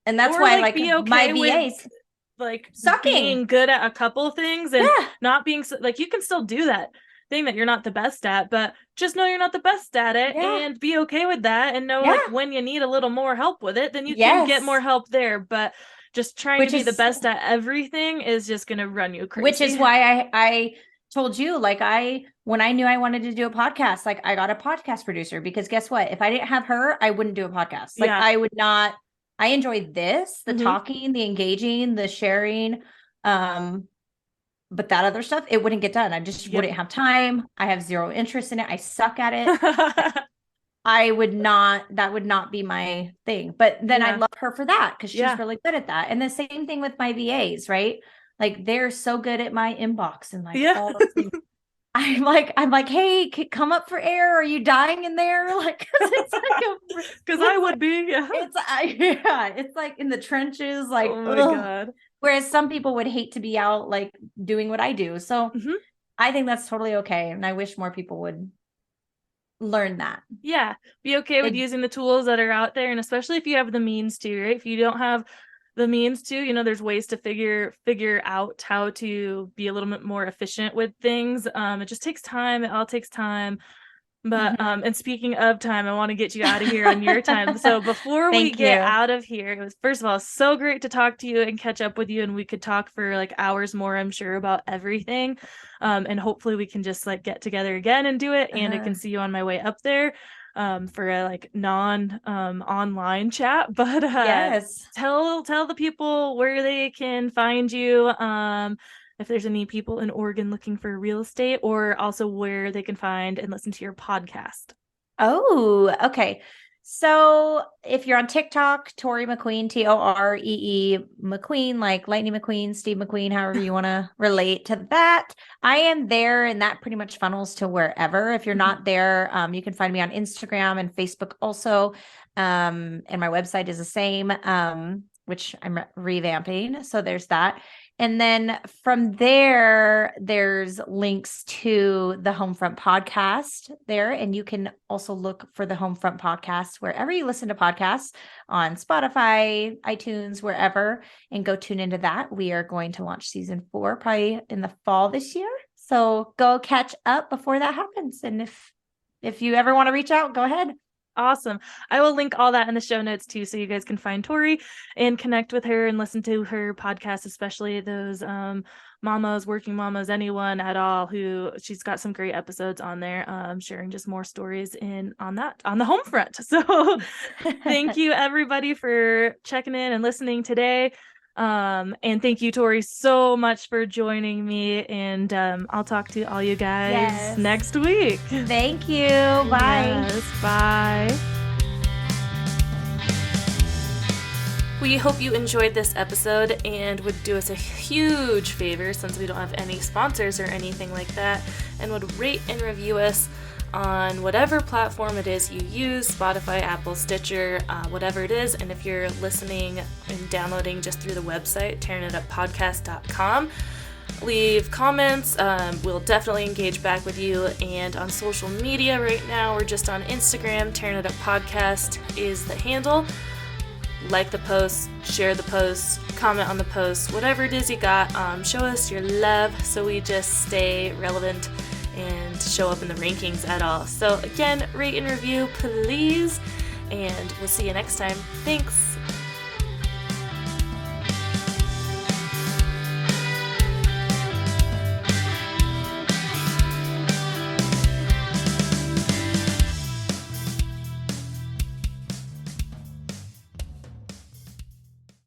And that's why like be okay my VAs with, like sucking, being good at a couple things and not being like, you can still do that thing that you're not the best at, but just know you're not the best at it and be okay with that, and know like when you need a little more help with it, then you can get more help there. But just trying to be the best at everything is just going to run you crazy. Which is why I told you, like when I knew I wanted to do a podcast, like I got a podcast producer, because guess what? If I didn't have her, I wouldn't do a podcast. Like I would not. I enjoy this, the talking, the engaging, the sharing. But that other stuff, it wouldn't get done. I just wouldn't have time. I have zero interest in it. I suck at it. that would not be my thing. But then I love her for that, because she's really good at that. And the same thing with my VAs, right? Like they're so good at my inbox and like all those things. I'm like, hey, come up for air. Are you dying in there? Like, because I would be. It's like in the trenches. Like, oh my God. Whereas some people would hate to be out like doing what I do. So I think that's totally okay. And I wish more people would learn that. Yeah. Be okay with using the tools that are out there. And especially if you have the means to, right? If you don't have the means to, you know, there's ways to figure out how to be a little bit more efficient with things. It just takes time. It all takes time. But and speaking of time, I want to get you out of here on your time. So before we get out of here, it was, first of all, so great to talk to you and catch up with you. And we could talk for like hours more, I'm sure, about everything. And hopefully we can just like get together again and do it. And I can see you on my way up there for a like online chat. But tell the people where they can find you. If there's any people in Oregon looking for real estate, or also where they can find and listen to your podcast. Oh, okay. So if you're on TikTok, Toree McQueen, Toree McQueen, like Lightning McQueen, Steve McQueen, however you want to relate to that. I am there, and that pretty much funnels to wherever. If you're not there, you can find me on Instagram and Facebook also. And my website is the same, which I'm revamping. So there's that. And then from there, there's links to the Homefront podcast there. And you can also look for the Homefront podcast wherever you listen to podcasts, on Spotify, iTunes, wherever, and go tune into that. We are going to launch season 4 probably in the fall this year. So go catch up before that happens. And if you ever want to reach out, go ahead. Awesome. I will link all that in the show notes too, so you guys can find Toree and connect with her and listen to her podcast, especially those mamas, working mamas, anyone at all who she's got some great episodes on there, sharing just more stories on the home front. So thank you everybody for checking in and listening today. And thank you, Toree, so much for joining me, and I'll talk to all you guys next week. Thank you. Bye. Yes, bye. We hope you enjoyed this episode and would do us a huge favor, since we don't have any sponsors or anything like that, and would rate and review us on whatever platform it is you use, Spotify, Apple, Stitcher, whatever it is. And if you're listening and downloading just through the website, tearingituppodcast.com, leave comments. We'll definitely engage back with you. And on social media right now, we're just on Instagram. Tearing It Up Podcast is the handle. Like the post, share the post, comment on the post, whatever it is you got. Show us your love so we just stay relevant and show up in the rankings at all. So again, rate and review, please, and we'll see you next time. Thanks.